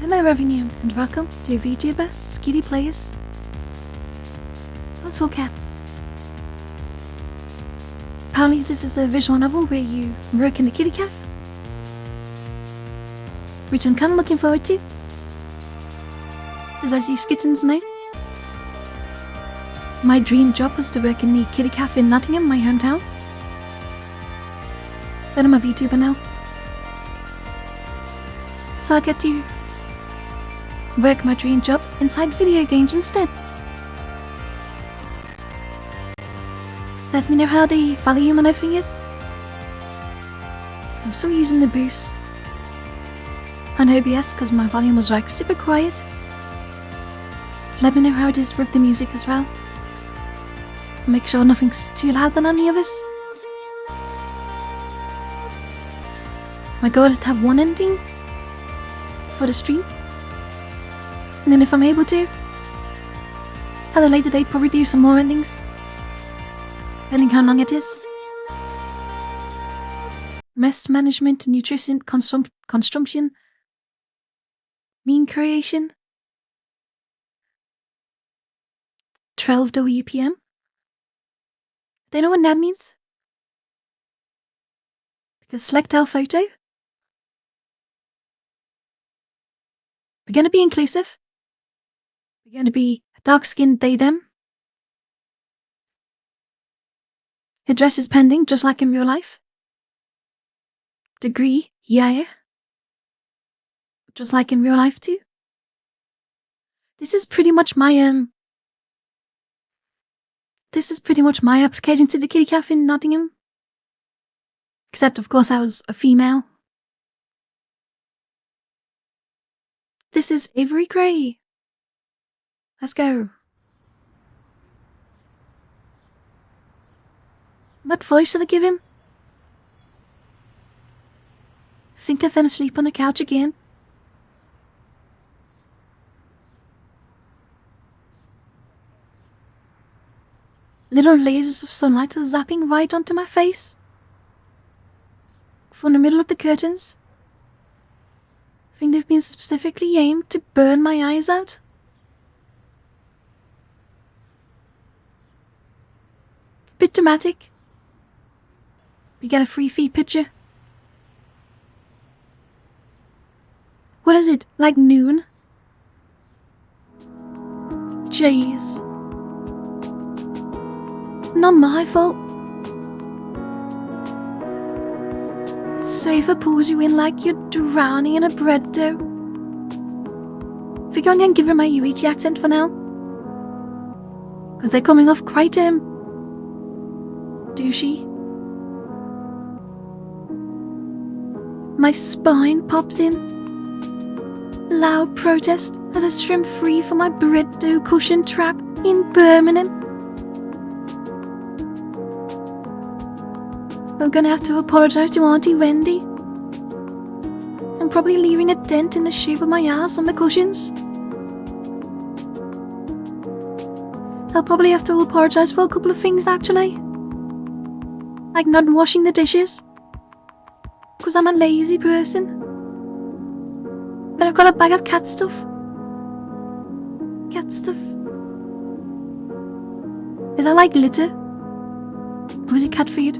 Hello everyone and welcome to VTuber skitiplays. Also cat. Apparently this is a visual novel where you work in a kitty cafe, which I'm kind of looking forward to, because as you skittins know, my dream job was to work in the kitty cafe in Nottingham, my hometown. But I'm a VTuber now, so I get to work my dream job inside video games instead. Let me know how the volume and everything is, I'm still using the boost on OBS because my volume was like super quiet. Let me know how it is with the music as well. Make sure nothing's too loud than any of us. My goal is to have one ending for the stream, and then if I'm able to, at a later date probably do some more endings, depending how long it is. Mess management, nutrition, consumption, mean creation, 12 WPM. Do you know what that means? Because select our photo. We're going to be inclusive. We're going to be dark-skinned they, them. Address is pending, just like in real life. Degree, yeah. Just like in real life too. This is pretty much my application to the kitty cafe in Nottingham. Except, of course, I was a female. This is Avery Grey. Let's go. What voice did I give him? I think I fell asleep on the couch again. Little lasers of sunlight are zapping right onto my face from the middle of the curtains. I think they've been specifically aimed to burn my eyes out. Bit dramatic. We get a free feed picture. What is it, like noon? Jeez. Not my fault. The sofa pulls you in like you're drowning in a bread dough. I think I'm gonna give her my UET accent for now, because they're coming off quite douchey. My spine pops in. Loud protest as I swim free from my bread dough cushion trap in Birmingham. I'm gonna have to apologise to Auntie Wendy. I'm probably leaving a dent in the shape of my ass on the cushions. I'll probably have to apologise for a couple of things actually. Like not washing the dishes, because I'm a lazy person. But I've got a bag of cat stuff. Cat stuff. Is that like litter? Or is it cat food?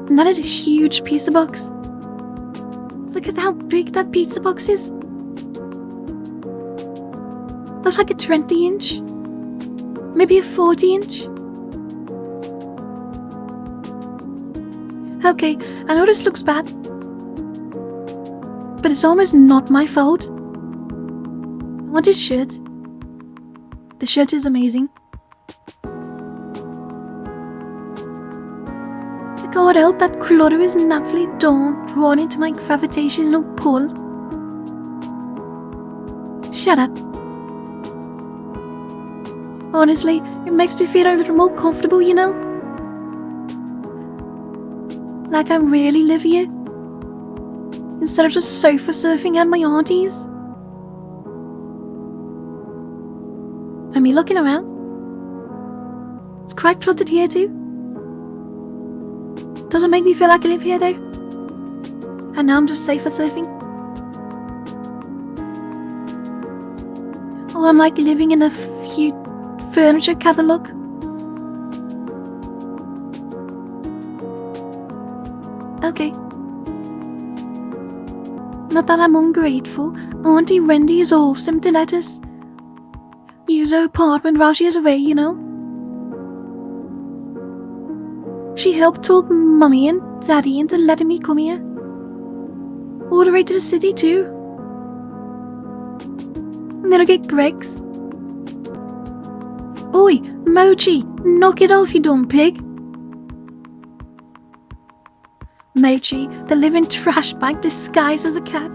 And that is a huge pizza box. Look at how big that pizza box is. That's like a 20-inch. Maybe a 40-inch. Okay, I know this looks bad, but it's almost not my fault. I want his shirt. The shirt is amazing. God help, that clutter is naturally drawn into my gravitational pull. Shut up. Honestly, it makes me feel a little more comfortable, you know? Like I really live here, instead of just sofa surfing at my auntie's. And me looking around. It's quite cluttered here too. Doesn't make me feel like I live here though. And now I'm just sofa surfing. Oh, I'm like living in a furniture catalogue. Okay. Not that I'm ungrateful. Auntie Wendy is awesome to let us use her apartment while she is away, you know. She helped talk Mummy and Daddy into letting me come here. All the way to the city too. And then I get Greg's. Oi, Mochi, knock it off, you dumb pig. Mochi, the living trash bag disguised as a cat.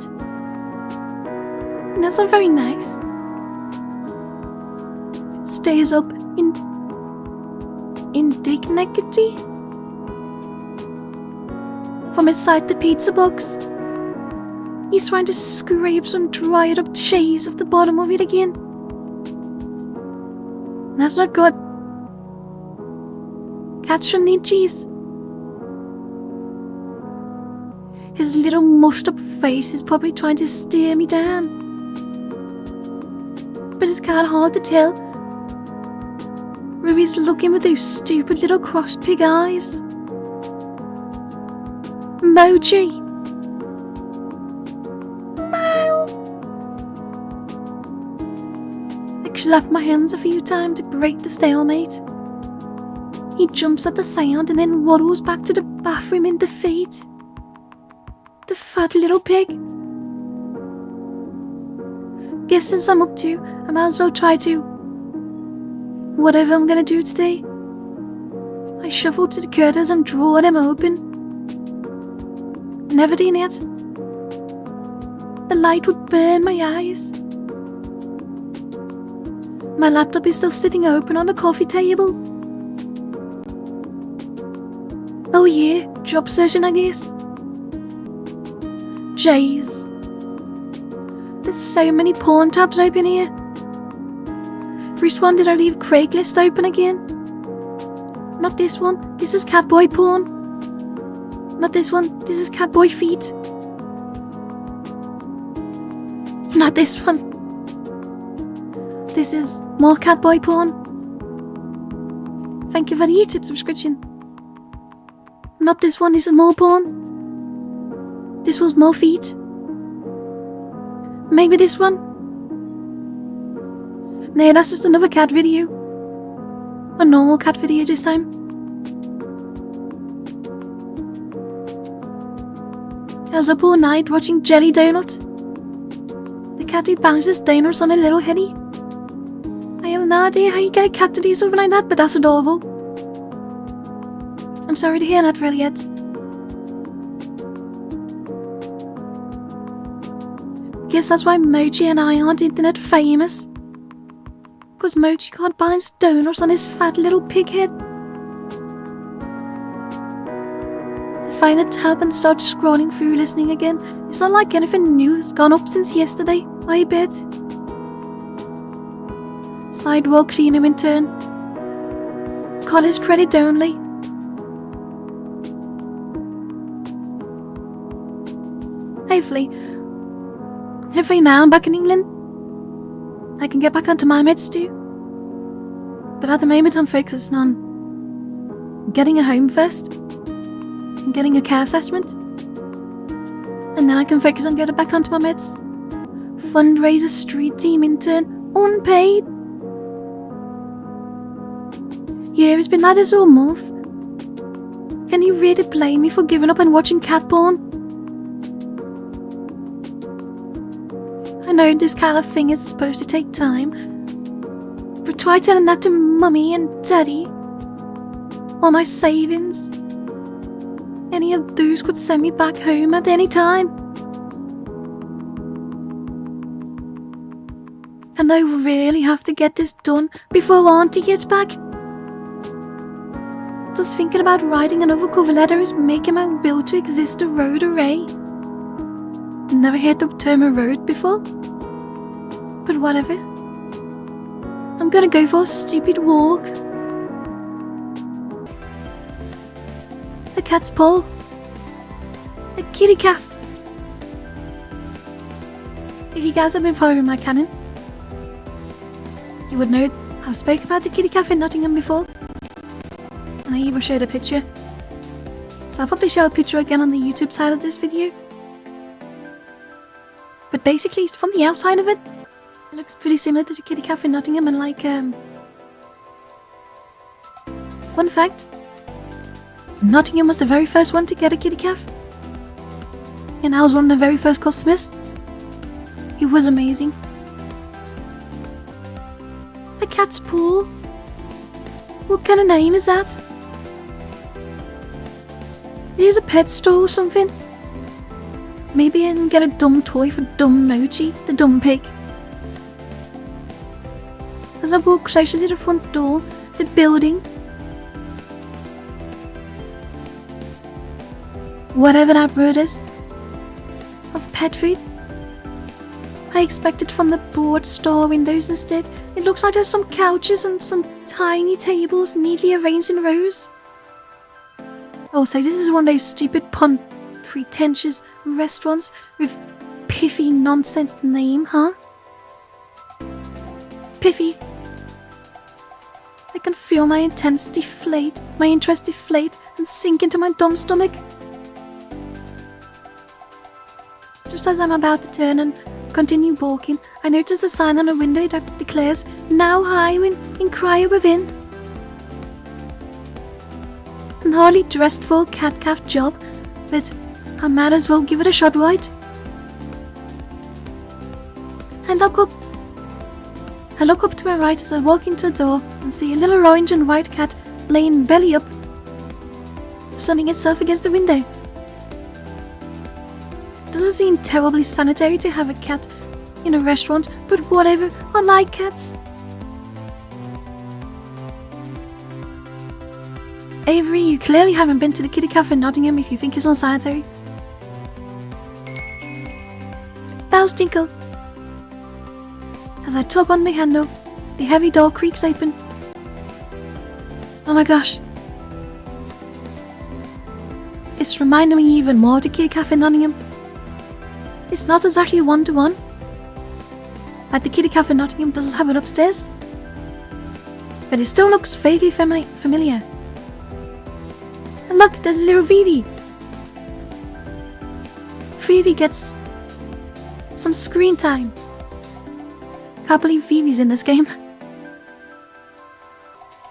That's not very nice. Stays up in indignity from inside the pizza box. He's trying to scrape some dried up cheese off the bottom of it again. That's not good. Cats shouldn't need cheese. His little mushed up face is probably trying to stare me down. But it's kind of hard to tell. Ruby's looking with those stupid little crossed pig eyes. Mochi! Mo! I clap my hands a few times to break the stalemate. He jumps at the sound and then waddles back to the bathroom in defeat. The fat little pig. Guess since I'm up to, I might as well try to. Whatever I'm gonna do today. I shuffle to the curtains and draw them open. Never done yet. The light would burn my eyes. My laptop is still sitting open on the coffee table. Oh yeah, job searching I guess. Jeez. There's so many porn tabs open here. First one, did I leave Craigslist open again? Not this one. This is catboy porn. Not this one. This is catboy feet. Not this one. This is more catboy porn. Thank you for the YouTube subscription. Not this one. This is more porn. This was more feet. Maybe this one. No, that's just another cat video. A normal cat video this time. I was up all night watching Jelly Donut. The cat who bounces donuts on a little heady. I have no idea how you get a cat to do something like that, but that's adorable. I'm sorry to hear that, really, Ed. Guess that's why Mochi and I aren't internet famous. Because Mochi can't balance donuts on his fat little pig head. I find the tab and start scrolling through listening again. It's not like anything new has gone up since yesterday, I bet. Sidewalk cleaner intern. College credit only. Hopefully now I'm back in England. I can get back onto my meds too. But at the moment I'm focusing on getting a home first. And getting a care assessment. And then I can focus on getting back onto my meds. Fundraiser street team intern. Unpaid. Yeah, it's been like this all month. Can you really blame me for giving up and watching cat porn? I know this kind of thing is supposed to take time, but try telling that to Mummy and Daddy. All my savings. Any of those could send me back home at any time. And I really have to get this done before Auntie gets back. Just thinking about writing another cover letter is making my will to exist a road array. Never heard the term a road before. But whatever. I'm gonna go for a stupid walk. A cat's paw. A kitty cat. If you guys have been following my canon, You would know I've spoke about the kitty cafe in Nottingham before. And I even showed a picture. So I'll probably show a picture again on the YouTube side of this video. But basically, from the outside of it, it looks pretty similar to the kitty cafe in Nottingham. And like, fun fact, Nottingham was the very first one to get a kitty cafe. And I was one of the very first customers. It was amazing. A cat's pool? What kind of name is that? Is it a pet store or something? Maybe I can get a dumb toy for Dumb Mochi, the dumb pig. As I walk closer to the front door, the building, whatever that word is, of pet food. I expected from the board store windows instead. It looks like there's some couches and some tiny tables neatly arranged in rows. Oh, so this is one of those stupid pretentious restaurants with piffy nonsense name, huh? Piffy. I can feel my interest deflate and sink into my dumb stomach. Just as I'm about to turn and continue walking, I notice a sign on the window that declares, "Now hiring, inquire within." An hardly dressed for cat calf job, but I might as well give it a shot, right? I look up to my right as I walk into the door and see a little orange and white cat laying belly up, sunning itself against the window. Doesn't seem terribly sanitary to have a cat in a restaurant, but whatever, I like cats. Avery, you clearly haven't been to the kitty cafe in Nottingham if you think it's unsanitary. Bells tinkle. As I tug on my handle, the heavy door creaks open. Oh my gosh. It's reminding me even more of the kitty cafe in Nottingham. It's not exactly one-to-one. Like the kitty cafe in Nottingham doesn't have it upstairs. But it still looks vaguely familiar. And look, there's a little Vivi. Vivi gets some screen time. Can't believe Vivi's in this game.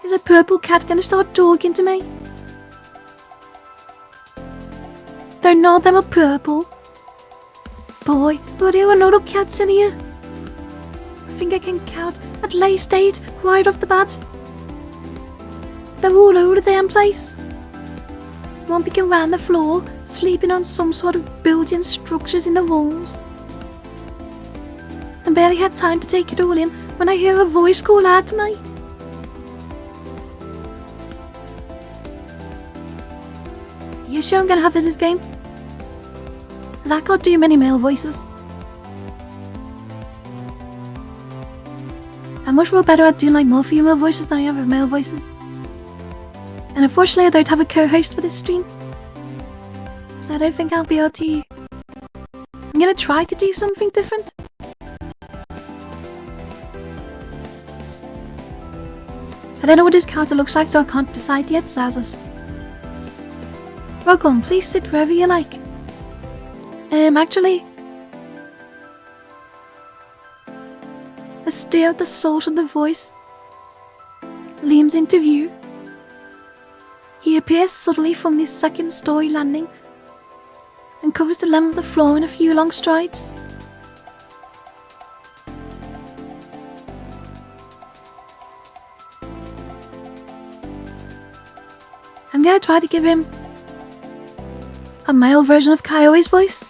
Is a purple cat gonna start talking to me? They're not them are purple. Boy, but there are no other cats in here. I think I can count at least 8 right off the bat. They're all over the damn place. One picking around the floor, sleeping on some sort of built-in structures in the walls. I barely had time to take it all in when I hear a voice call out to me. You sure I'm gonna have this game? Cause I can't do many male voices. I'm much more better at doing like more female voices than I am with male voices. And unfortunately I don't have a co-host for this stream. So I don't think I'll be able to... I'm gonna try to do something different. I don't know what this character looks like, so I can't decide yet, Zazas. Welcome, please sit wherever you like. Actually... A stare at the source of the voice looms into view. He appears subtly from the second story landing and covers the length of the floor in a few long strides. I'm gonna try to give him a male version of Kaioi's voice.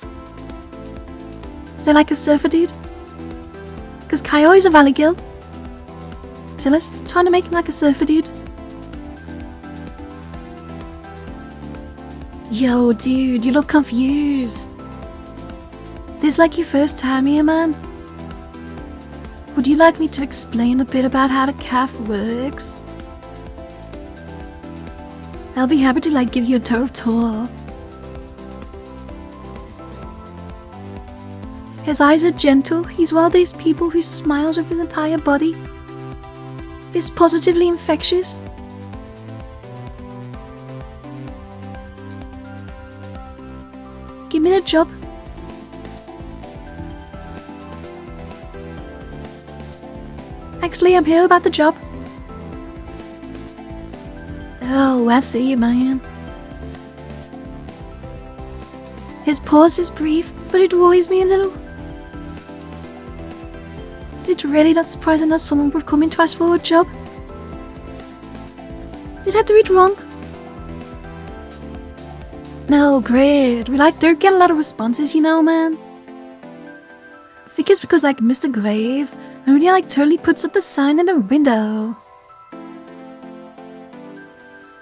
So like a surfer dude. Because Kaioi's a valley girl. So let's try to make him like a surfer dude. Yo dude, you look confused. This is like your first time here, man. Would you like me to explain a bit about how the CAFÉ works? I'll be happy to give you a tour. His eyes are gentle. He's one of those people who smiles with his entire body. is positively infectious. Give me the job. Actually, I'm here about the job. Oh, I see you, man. His pause is brief, but it worries me a little. Is it really that surprising that someone would come in to ask for a job? Did I do it wrong? No, great. We don't get a lot of responses, you know, man. I think it's because Mr. Grave really totally puts up the sign in the window.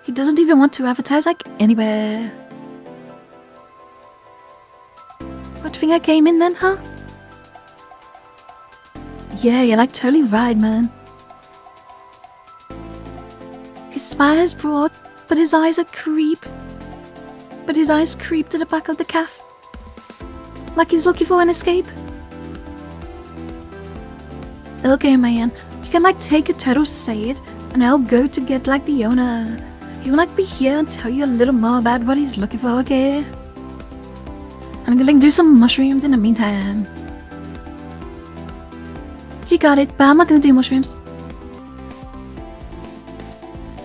He doesn't even want to advertise anywhere. What, do you think I came in then, huh? Yeah, you're totally right, man. His smile is broad, but his eyes are creep. But his eyes creep to the back of the calf. Like he's looking for an escape. Okay, man. You can take a turtle, say it, and I'll go to get the owner. He will be here and tell you a little more about what he's looking for, okay? I'm gonna do some mushrooms in the meantime. You got it, but I'm not gonna do mushrooms.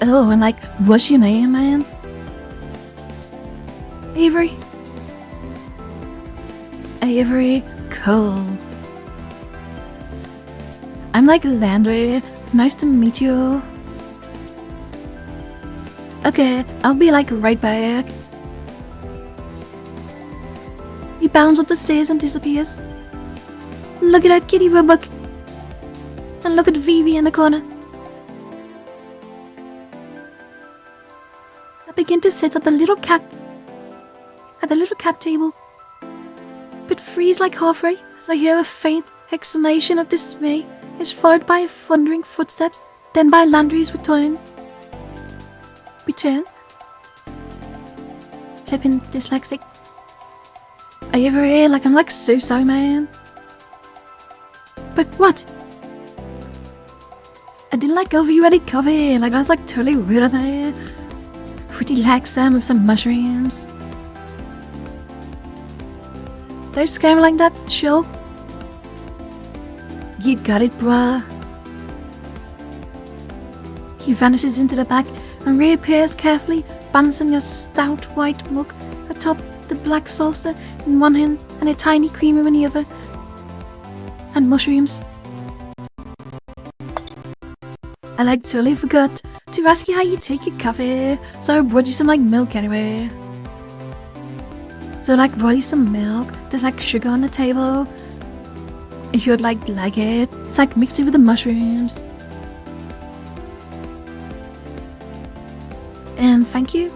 Oh, and what's your name, man? Avery. Avery Cole. I'm Landry. Nice to meet you. Okay, I'll be right back. He bounds up the stairs and disappears. Look at that kitty roebuck. And look at Vivi in the corner. I begin to sit at the little cap table, but freeze halfway as I hear a faint exclamation of dismay is followed by thundering footsteps, then by Landry's return. Flippin' dyslexic. Avery, I'm so sorry, man. But what? I didn't go over you any coffee. I was totally rude of me. Would you like some of some mushrooms? Don't scare me like that, sure. You got it, bruh. He vanishes into the back and reappears carefully, balancing a stout white mug atop the black saucer in one hand and a tiny creamer in the other. And mushrooms. I totally forgot to ask you how you take your coffee, so I brought you some milk anyway. So brought you some milk, there's sugar on the table. If you'd like it, it's mixed in with the mushrooms. And thank you.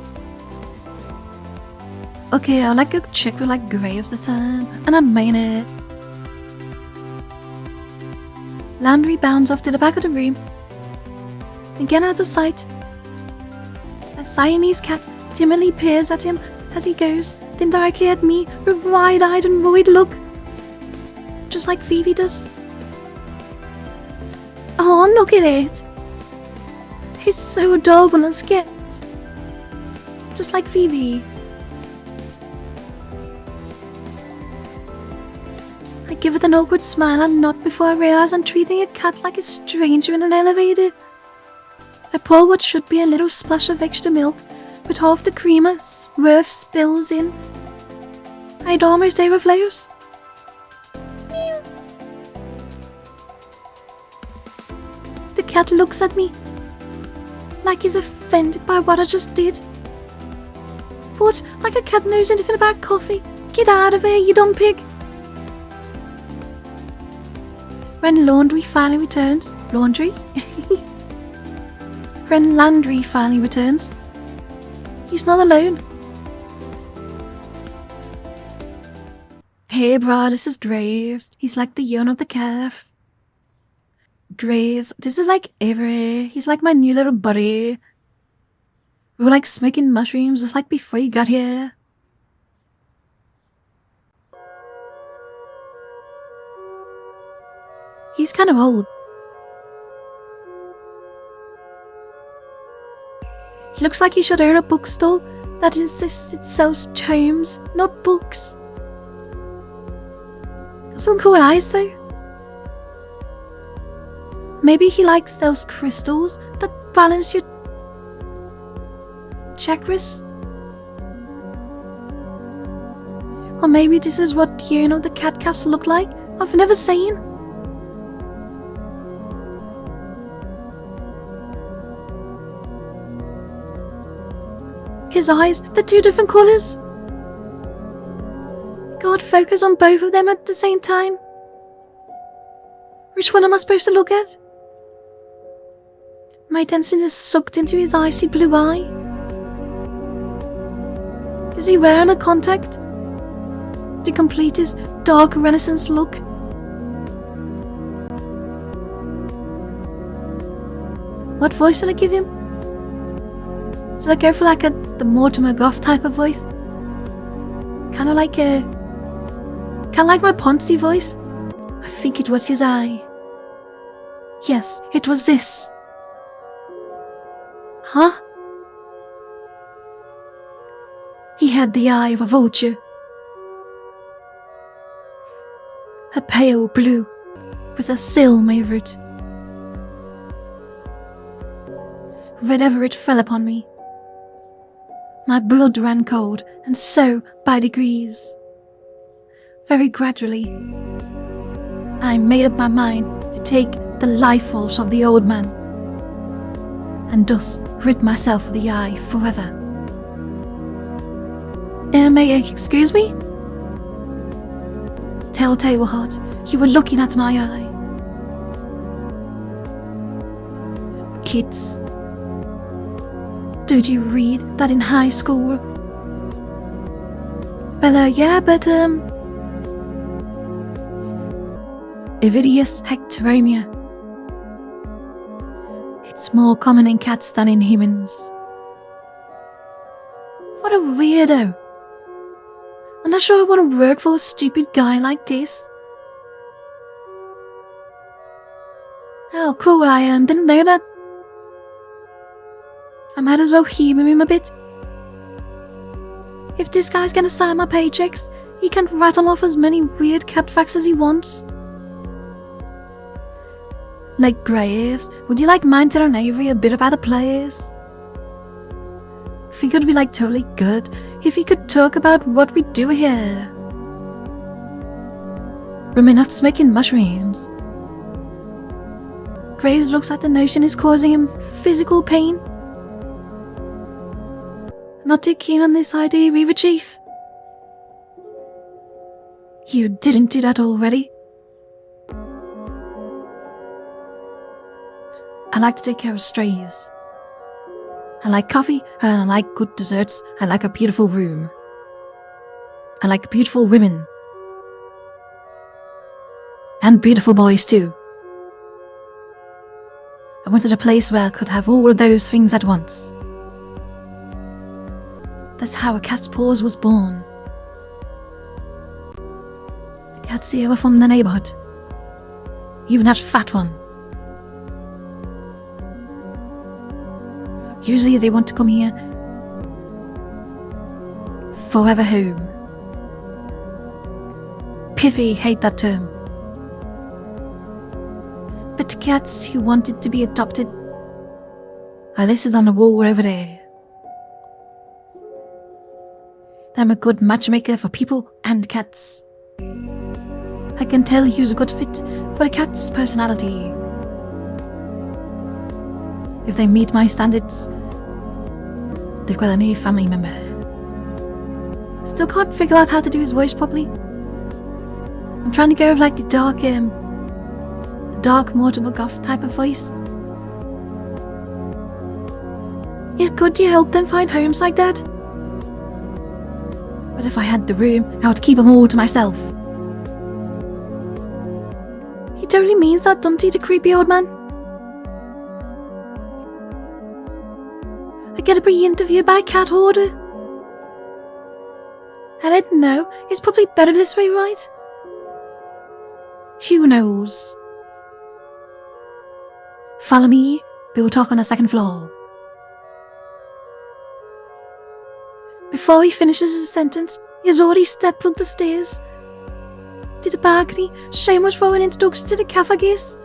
Okay, I'll go check with Graves this time, and I mean it. Landry bounds off to the back of the room. Again out of sight. A Siamese cat timidly peers at him as he goes, then directly at me with wide-eyed and worried look. Just like Phoebe does. Oh, look at it. He's so adorable and scared. Just like Phoebe. I give it an awkward smile and nod before I realize I'm treating a cat like a stranger in an elevator. I pour what should be a little splash of extra milk, but half the creamer worth spills in. I'd almost overflows. The cat looks at me, like he's offended by what I just did. But like a cat knows anything about coffee. Get out of here, you dumb pig. When Landry finally returns, When Landry finally returns, he's not alone. Hey bro, this is Graves. He's the owner of the calf. Graves, this is Avery. He's my new little buddy. We were smoking mushrooms just before you got here. He's kind of old. He looks like he should own a bookstore that insists it sells tomes, not books. He's got some cool eyes though. Maybe he likes those crystals that balance your chakras. Or maybe this is what the cat calves look like. I've never seen. His eyes, they're two different colours. God, focus on both of them at the same time. Which one am I supposed to look at? My attention is sucked into his icy blue eye. Is he wearing a contact to complete his dark Renaissance look? What voice did I give him? Should I go for like the Mortimer Goth type of voice? Kinda like my Ponzi voice? I think it was his eye. Yes, it was this. Huh? He had the eye of a vulture. A pale blue with a silm over it. Whenever it fell upon me, my blood ran cold, and so, by degrees, very gradually, I made up my mind to take the life force of the old man, and thus rid myself of the eye forever. May I excuse me? Telltale heart, you were looking at my eye. Kids, did you read that in high school? Well, yeah, but Ovidius hectoromia. It's more common in cats than in humans. What a weirdo. I'm not sure I want to work for a stupid guy like this. Oh, cool, I didn't know that. I might as well humour him a bit. If this guy's gonna sign my paychecks, he can rattle off as many weird cat facts as he wants. Like Graves, would you like mine to tell Avery a bit about the players? I think it would be like totally good if he could talk about what we do here. We're not smoking mushrooms. Graves looks like the notion is causing him physical pain. Not too keen on this idea either, Chief. You didn't do that already. I like to take care of strays. I like coffee and I like good desserts. I like a beautiful room. I like beautiful women. And beautiful boys too. I wanted a place where I could have all of those things at once. That's how a cat's paws was born. The cats here were from the neighbourhood. Even that fat one. Usually they want to come here forever home. Piffy hate that term. But cats who wanted to be adopted are listed on the wall over there. I'm a good matchmaker for people and cats. I can tell who's a good fit for a cat's personality. If they meet my standards, they've got a new family member. Still can't figure out how to do his voice properly. I'm trying to go with like the dark Mortimer Goth type of voice. Yeah, could you help them find homes like that? But if I had the room, I would keep them all to myself. He totally means that, doesn't he, the creepy old man? I get to be interviewed by a cat hoarder. I didn't know. It's probably better this way, right? Who knows? Follow me. We'll talk on the second floor. before he finishes his sentence, he has already stepped up the stairs to the balcony, shameless for an introduction to the CAFÉ guests.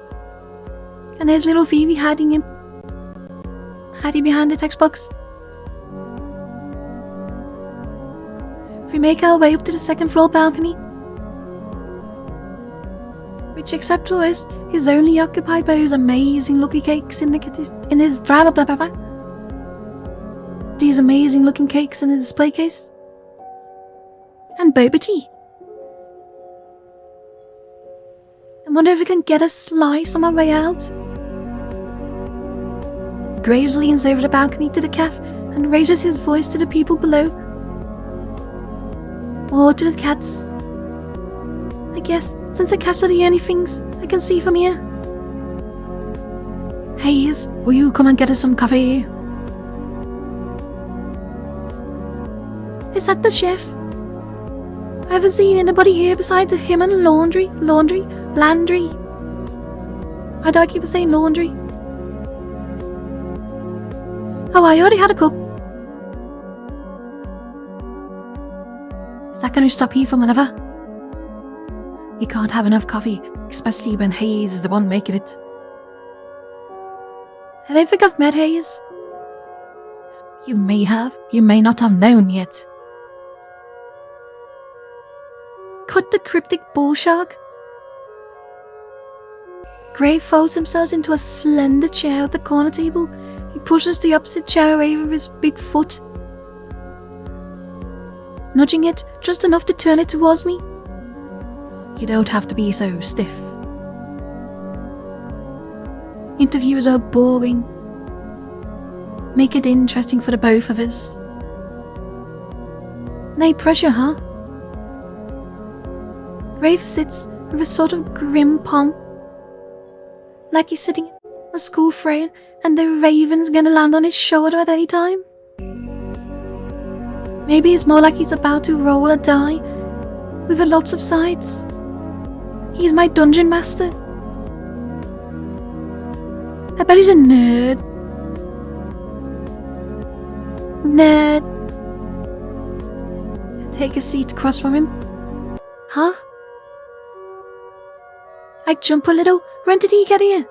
And there's little Phoebe hiding behind the text box. We make our way up to the second floor balcony, which, except for us, is only occupied by those amazing looking cakes in his blah blah blah blah. These amazing looking cakes in the display case. And boba tea. I wonder if we can get a slice on my way out. Graves leans over the balcony to the cafe and raises his voice to the people below. Or to the cats. I guess, since the cats are the only things I can see from here. Hayes, will you come and get us some coffee? Is that the chef? I haven't seen anybody here besides him and Landry. Why do I keep saying laundry? Oh, I already had a cup. Is that going to stop you from whenever? You can't have enough coffee, especially when Hayes is the one making it. I don't think I've met Hayes. You may have, you may not have known yet. Cut the cryptic bull shark. Gray folds himself into a slender chair at the corner table. He pushes the opposite chair away with his big foot, nudging it just enough to turn it towards me. You don't have to be so stiff. Interviews are boring. Make it interesting for the both of us. No pressure, huh? Graves sits with a sort of grim pomp, like he's sitting in a school frail and the raven's gonna land on his shoulder at any time. Maybe it's more like he's about to roll a die with lots of sides. He's my dungeon master. I bet he's a nerd. Take a seat across from him. Huh? I jump a little. When did he get here?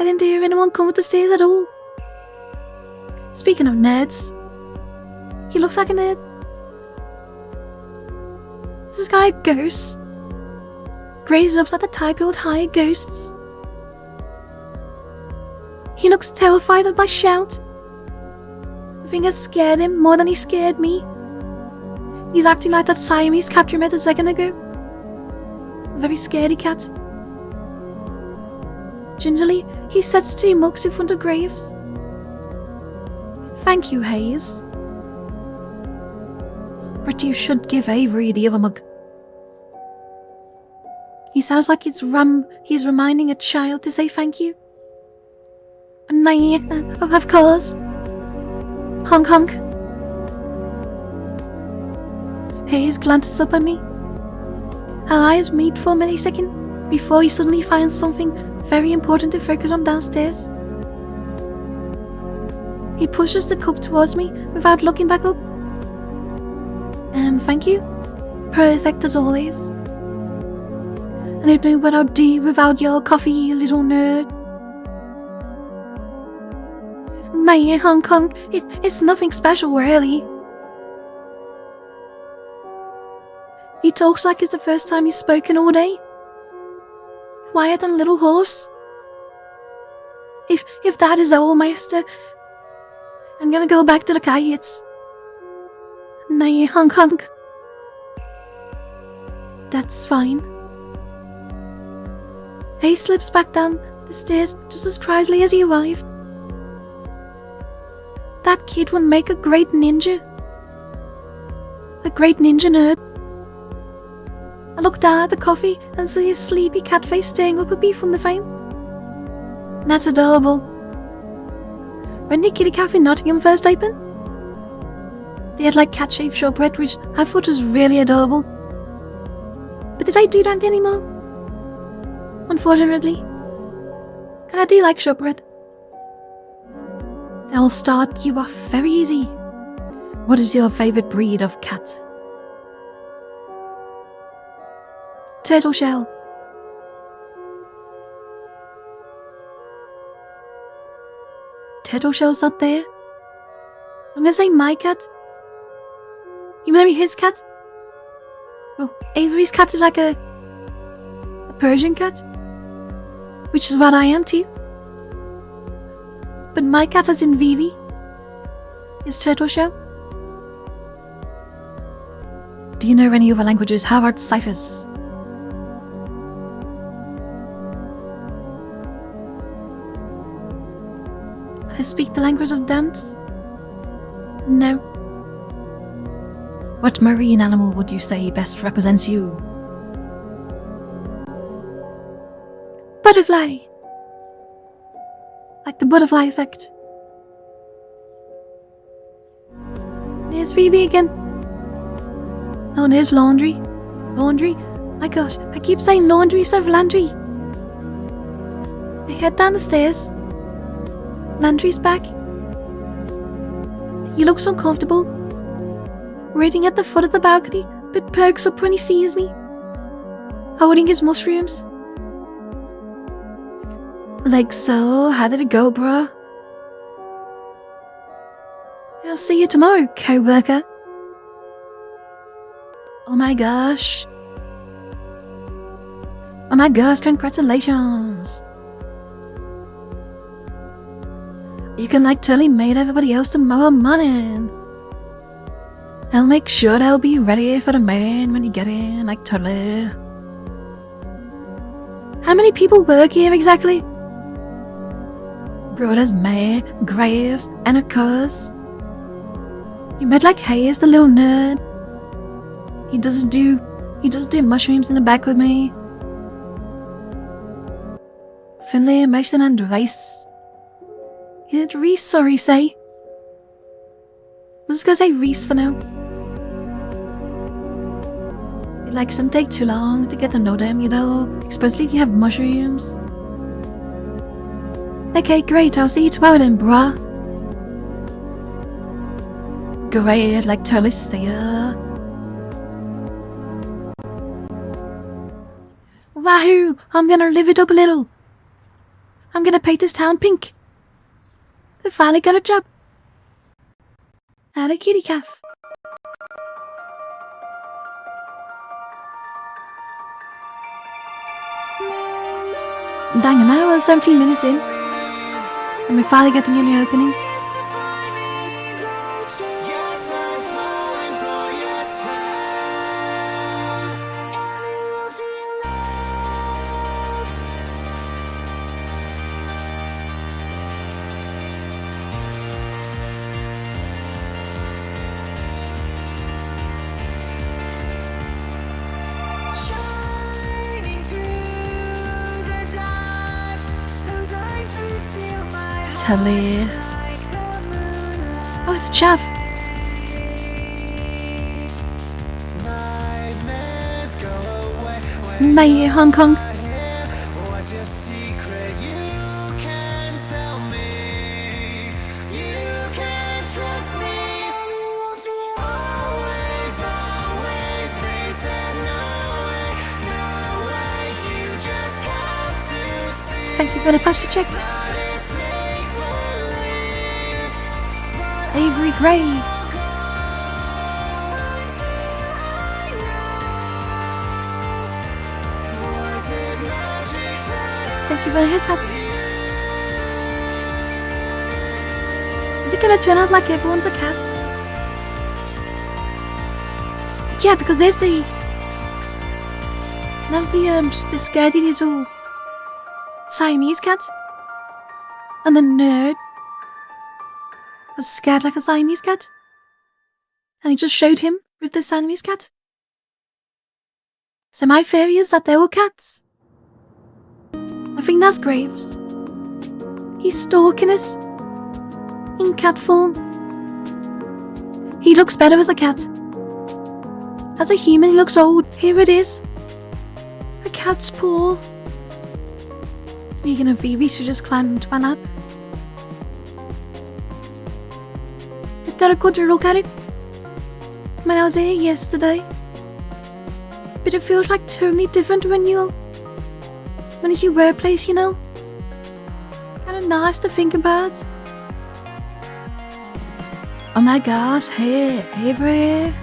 I didn't hear anyone come up the stairs at all. Speaking of nerds, he looks like a nerd. Is this guy a ghost? Graves looks like the type who would hire ghosts. He looks terrified at my shout. I think I scared him more than he scared me. He's acting like that Siamese cat we met a second ago. A very scaredy cat. Gingerly, he sets 2 mugs in front of Graves. Thank you, Hayes. But you should give Avery the other mug. He sounds like he's reminding a child to say thank you. Of course. Honk honk. Hayes glances up at me. Our eyes meet for a millisecond before he suddenly finds something very important to focus on downstairs. He pushes the cup towards me without looking back up. Thank you. Perfect as always. I don't know what I'd do without your coffee, you little nerd. Man, Hong Kong, it's nothing special, really. He talks like it's the first time he's spoken all day. Quiet and a little hoarse. If that is all, master, I'm gonna go back to the kites. Nay, Hong Kong. That's fine. He slips back down the stairs just as quietly as he arrived. That kid would make a great ninja. A great ninja nerd. I look down at the coffee and see his sleepy cat face staring up at me from the frame. That's adorable. When did Kitty Cafe Nottingham first open? They had like cat-shaped shortbread, which I thought was really adorable. But did I do that anymore? Unfortunately. And I do like shortbread. I'll start you off very easy. What is your favorite breed of cat? Turtle shell. Turtle shell's not there. So I'm gonna say my cat. You maybe his cat? Oh, Avery's cat is like a Persian cat, which is what I am too. But my cat is in Vivi. Is turtle shell. Do you know any other languages? How about ciphers? I speak the language of dance? No. What marine animal would you say best represents you? Butterfly! Like the butterfly effect. There's Phoebe again. Oh, there's laundry. Laundry? My gosh, I keep saying laundry instead of laundry. I head down the stairs. Landry's back. He looks uncomfortable. Waiting at the foot of the balcony, but perks up when he sees me. Holding his mushrooms. Like so, how did it go, bruh? I'll see you tomorrow, co-worker. Oh my gosh. Oh my gosh, congratulations. You can like totally meet everybody else tomorrow morning. I'll make sure they'll be ready for the meeting when you get in, like totally. How many people work here exactly? Brothers May, Graves, and of course, you met like Hayes, the little nerd. He doesn't do mushrooms in the back with me. Finley, Mason, and Rice. Is it Reese or Reese? I'm just gonna say Reese for now. It like doesn't take too long to get to know them, you know, especially if you have mushrooms. Okay, great, I'll see you tomorrow then, bruh. Great, like totally see ya. Wahoo! I'm gonna live it up a little. I'm gonna paint this town pink. They finally got a job. At a kitty calf. Dang, an hour and 17 minutes in. And we're finally getting in the opening. Totally. Oh, it's a chaff. May Hong Kong. Thank you for the pasta check. Avery Grey. Thank you for the headpad. Is it gonna turn out like everyone's a cat? Yeah, because there's the... That was the scaredy little Siamese cat. And the nerd was scared like a Siamese cat. And he just showed him with the Siamese cat. So my theory is that they were cats. I think that's Graves. He's stalking us. In cat form. He looks better as a cat. As a human he looks old. Here it is. A cat's paw. Speaking of Vivi, she just climbed into my lap. Got a good look at it. when I was here yesterday. But it feels like totally different when it's your workplace, you know? It's kind of nice to think about. Oh my gosh, hey, Avery.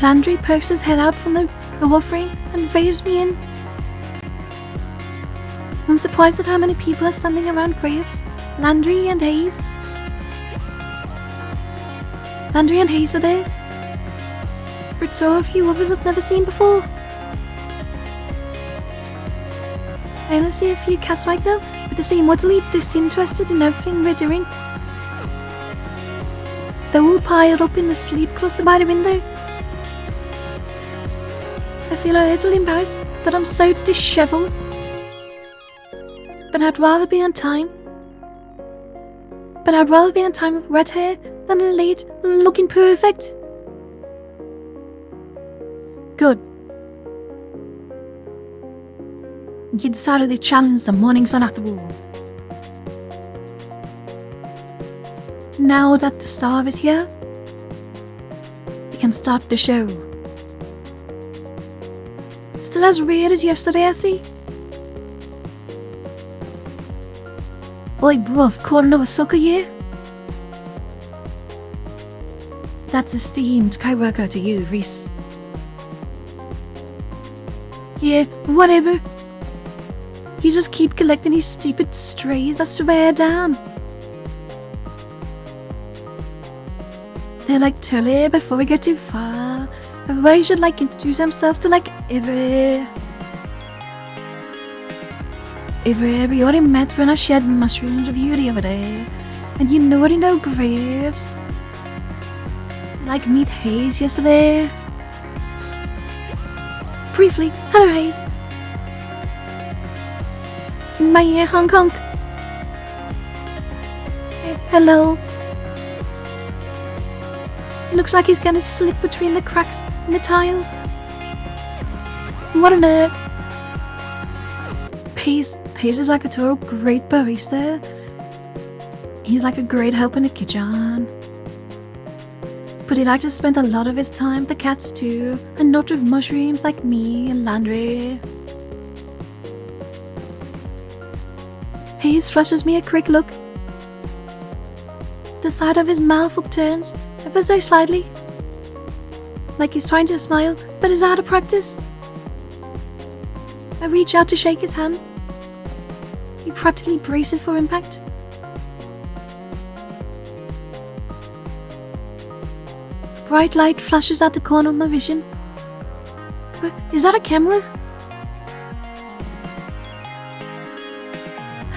Landry pokes his head out from the door frame and waves me in. I'm surprised at how many people are standing around graves. Landry and Hayes. Landry and Hayes are there. But so are a few others I've never seen before. I only see a few cats right now, but they seem utterly disinterested in everything we're doing. They're all piled up in the sleep cluster by the window. I feel a little embarrassed that I'm so disheveled. But I'd rather be on time. With red hair than late and looking perfect. Good. You decided to challenge the morning sun after all. Now that the star is here, we can start the show. Still as weird as yesterday, I see. Oi, bruv, calling over sucker, yeah? That's esteemed co-worker to you, Reese. Yeah, whatever. You just keep collecting these stupid strays, I swear down. They're like totally before we go too far. Everybody should introduce themselves to Avery. Avery, we already met when I shared mushrooms with you the other day. And you already know graves. Meet Hayes yesterday. Briefly, hello Hayes. My ear honk honk. Hello. It looks like he's gonna slip between the cracks in the tile. What a nerd. Hayes is like a total great barista. He's like a great help in the kitchen. But he likes to spend a lot of his time with the cats too, and not with mushrooms like me and Landry. Hayes flushes me a quick look. The side of his mouth upturns ever so slightly, like he's trying to smile but is out of practice. I reach out to shake his hand. He practically braces for impact. Bright light flashes out the corner of my vision. Is that a camera?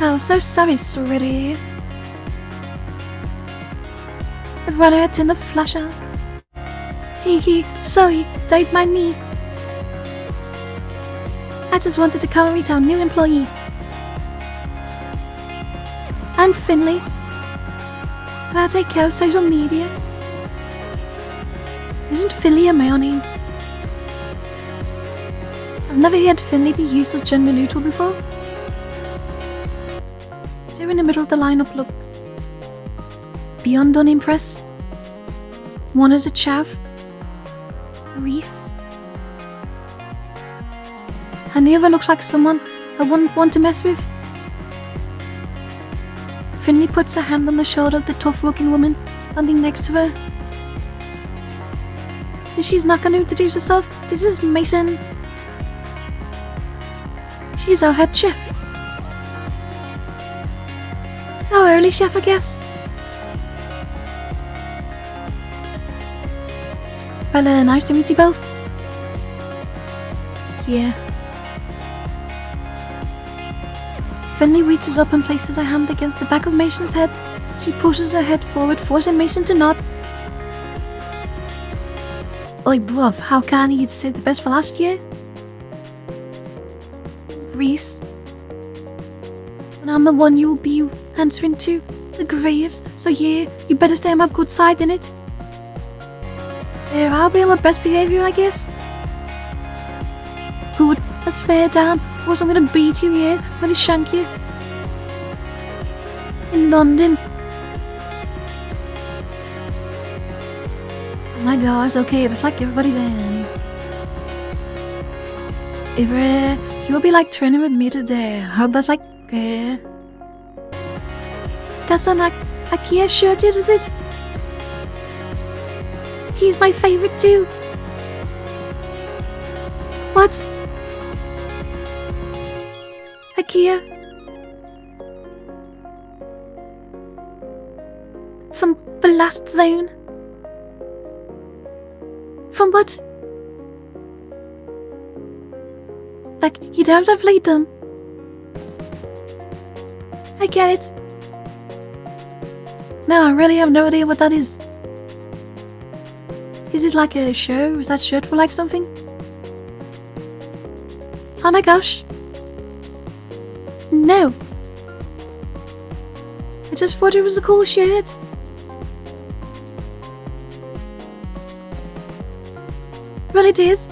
Oh, so sorry, sweetie. I've run out to turn the flash off. Tee, sorry, don't mind me. I just wanted to come meet our new employee. I'm Finley. I take care of social media. Isn't Finley a male name? I've never heard Finley be used as gender neutral before. They're in the middle of the lineup look. Beyond unimpressed. One is a chav. Reese. And the other looks like someone I wouldn't want to mess with. Finley puts a hand on the shoulder of the tough-looking woman standing next to her. Since she's not going to introduce herself, this is Mason. She's our head chef. Our early chef, I guess. Well, nice to meet you both. Yeah. Finley reaches up and places her hand against the back of Mason's head. She pushes her head forward, forcing Mason to nod. Oi, bruv, how can you save the best for last year? Reese. And I'm the one you'll be answering to. The graves. So yeah, you better stay on my good side, innit? Yeah, I'll be on my best behaviour, I guess. Good, I swear down, or else I'm gonna beat you here, I'm gonna shank you. In London. my gosh, okay, it's like everybody then. Avery, you'll be like training with me today. Hope that's like, okay. That's not like a Kia shirt, is it? He's my favorite too. What? IKEA? Some blast zone? From what? Like, you don't have played them. I get it. No, I really have no idea what that is. Is it like a show? Is that shirt for like something? Oh my gosh. No. I just thought it was a cool shirt. Well, it is.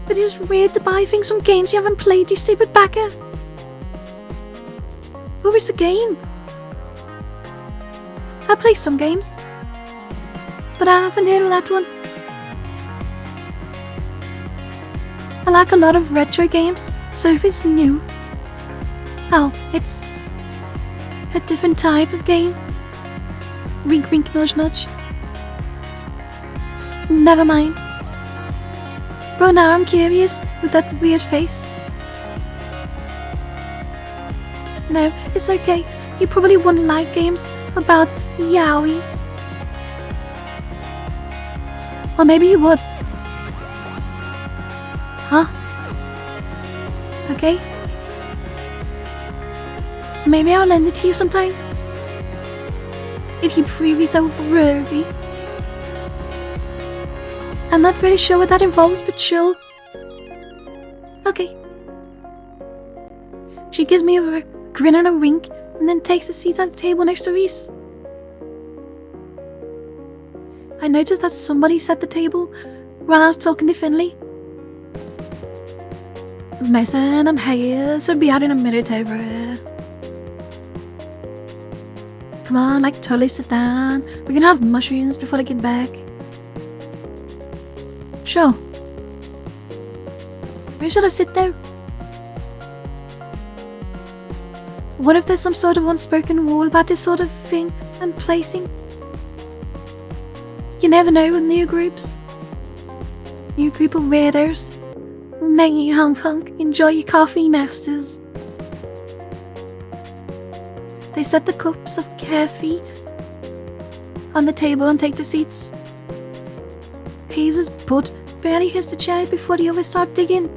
But it's weird to buy things from games you haven't played, you stupid backer. Who is the game? I play some games, but I haven't heard of that one. I like a lot of retro games, so if it's new, oh, it's a different type of game. Wink wink nudge nudge. Never mind. Bro, now I'm curious with that weird face. No, it's okay. You probably wouldn't like games about yaoi. Or maybe you would. Huh? Okay. Maybe I'll lend it to you sometime. If you prove yourself worthy. I'm not really sure what that involves, but sure. Okay. She gives me a grin and a wink, and then takes a seat at the table next to Reese. I noticed that somebody set the table while I was talking to Finley. Mason and Hayes will be out in a minute over here. Come on, like totally sit down. We're gonna have mushrooms before they get back. Sure. Where should I sit though? What if there's some sort of unspoken rule about this sort of thing and placing? You never know with new groups. New group of weirdos. Making you hunk, enjoy your coffee, masters. They set the cups of CAFÉ on the table and take the seats. Hayes' butt barely hits the chair before the others start digging.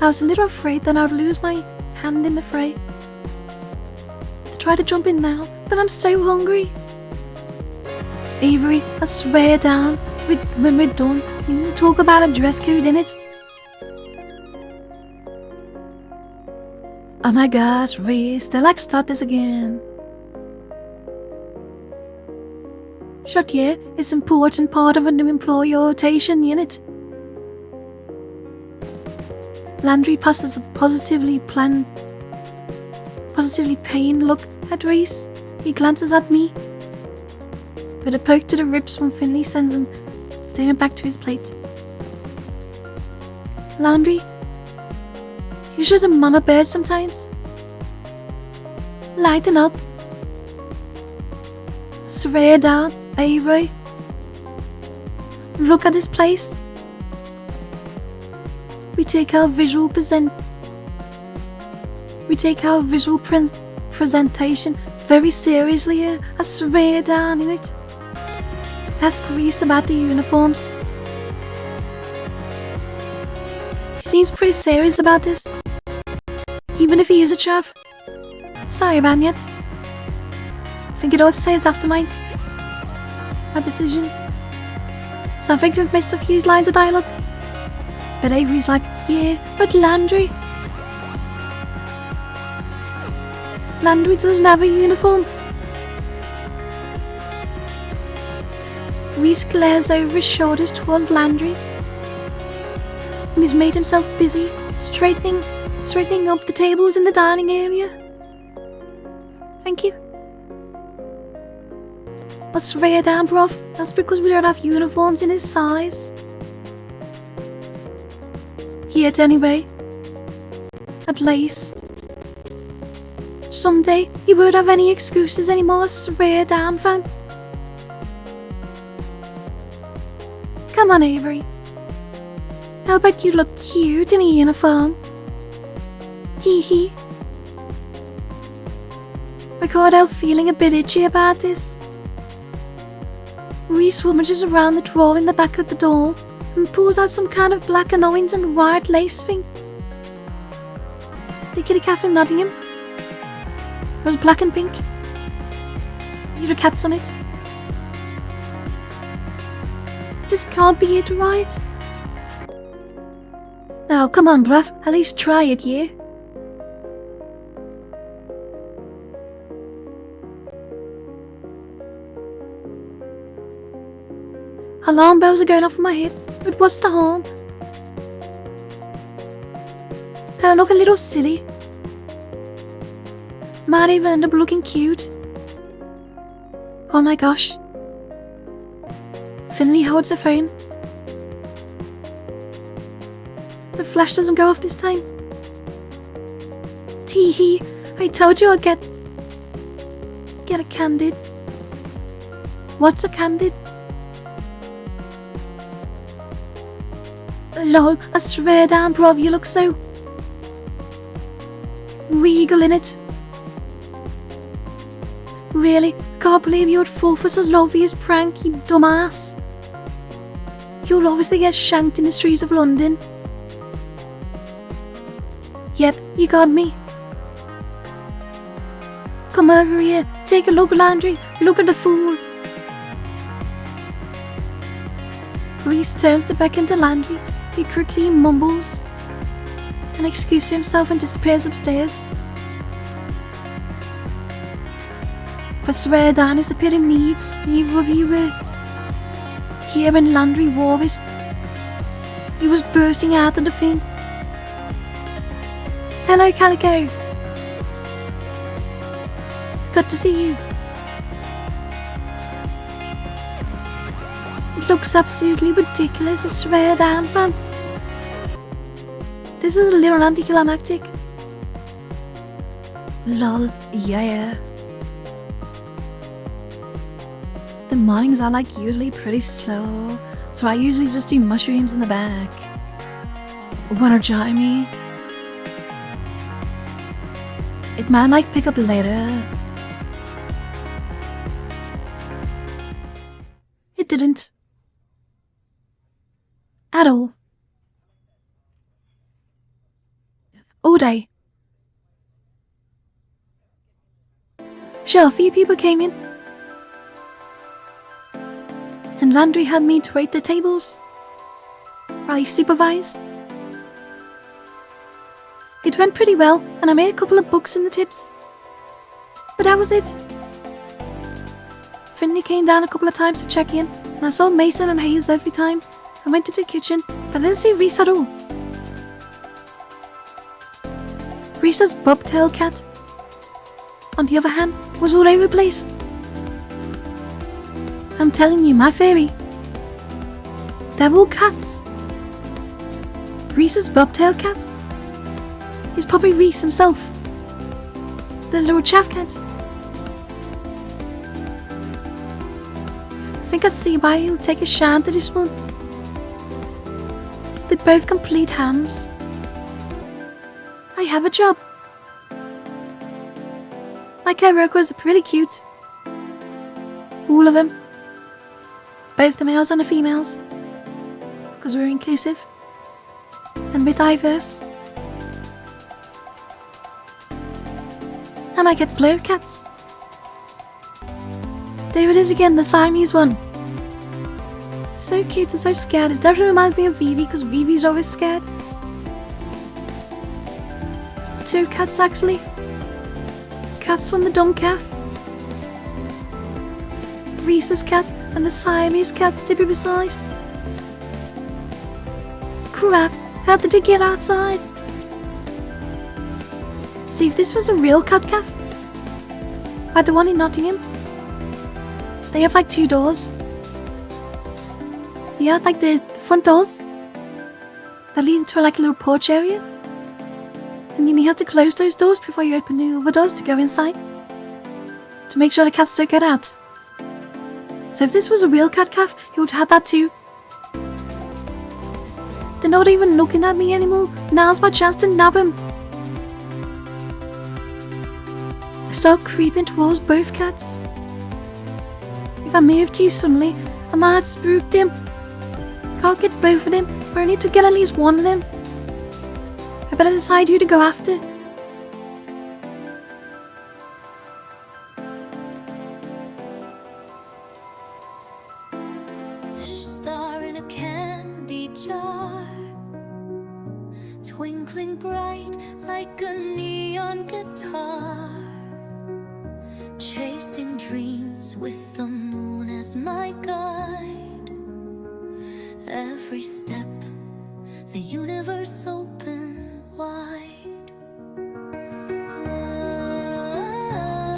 I was a little afraid that I would lose my hand in the fray. To try to jump in now, but I'm so hungry. Avery, I swear down, when we're done, we need to talk about a dress code in it. Oh my gosh, Reese, they like start this again. Shut yeah, it's important part of a new employee rotation unit. Landry passes a positively pained look at Reese. He glances at me, but a poke to the ribs from Finley sends him staring back to his plate. Landry, you're just a mama bird sometimes. Lighten up. Swear down, Avery. Look at this place. We take our visual presentation very seriously here. I swear down in it. Ask Reese about the uniforms. He seems pretty serious about this, even if he is a chav. Sorry, Banyet. I think it ought to saved after my decision. So I think we've missed a few lines of dialogue. But Avery's like, yeah, but Landry doesn't have a uniform. Reese glares over his shoulders towards Landry. He's made himself busy straightening up the tables in the dining area. Thank you. I swear down, bruv. That's because we don't have uniforms in his size. Yet anyway. At least. Someday, he won't have any excuses anymore, I swear down, fam. Come on, Avery. I'll bet you look cute in a uniform. Tee hee. I can't help feeling a bit itchy about this. Reese rummages around the drawer in the back of the door and pulls out some kind of black and orange and white lace thing. The kitty cat in Nottingham. It was black and pink. There are cats on it. This can't be it, right? Now, come on, bruv. At least try it, yeah? Alarm bells are going off in my head, but what's the harm? I look a little silly. Might even end up looking cute. Oh my gosh. Finley holds the phone. The flash doesn't go off this time. Tee hee, I told you I'd get a candid. What's a candid? Lol, I swear down, bruv, you look so regal in it. Really, can't believe you would fall for such obvious prank, you dumbass. You'll obviously get shanked in the streets of London. Yep, you got me. Come over here, take a look, Landry. Look at the fool. Reese turns to beckon to Landry. He quickly mumbles an excuse to himself and disappears upstairs. I swear down is the epitome neither of you were here when Landry wore it. He was bursting out of the thing. Hello, Calico. It's good to see you. It looks absolutely ridiculous, I swear down, fam. This is a little anticlimactic. Lol, yeah. The mornings are like usually pretty slow, so I usually just do mushrooms in the back. Wanna join me? It might like pick up later. It didn't. At all. All day. Sure, a few people came in. And Landry had me to wait the tables. I supervised. It went pretty well, and I made a couple of bucks in the tips. But that was it. Finley came down a couple of times to check in, and I saw Mason and Hayes every time. I went into the kitchen, but I didn't see Reese at all. Reese's bobtail cat, on the other hand, was all over the place. I'm telling you, my fairy, they're all cats. Reese's bobtail cat is probably Reese himself, the little chaff cat. I think I see why he'll take a shine to this one. They're both complete hams. I have a job. My co-workers are pretty cute. All of them. Both the males and the females. Because we're inclusive. And we're diverse. And I get to play with cats. There it is again, the Siamese one. So cute and so scared. It definitely reminds me of Vivi, because Vivi's always scared. 2 cats actually. Cats from the dumb calf. Reese's cat and the Siamese cats to be precise. Crap, how did it get outside? See, if this was a real cat calf, like the one in Nottingham, They have like 2 doors. They have like the front doors that lead into like a little porch area. And then you have to close those doors before you open the other doors to go inside, to make sure the cats don't get out. So if this was a real cat cafe, he would have that too. They're not even looking at me anymore. Now's my chance to nab him. I start creeping towards both cats. If I move too suddenly, I might have spooked him. Can't get both of them, but I need to get at least one of them. I better decide who to go after. Star in a candy jar, twinkling bright like a neon guitar, chasing dreams with the moon as my guide. Every step, the universe open wide.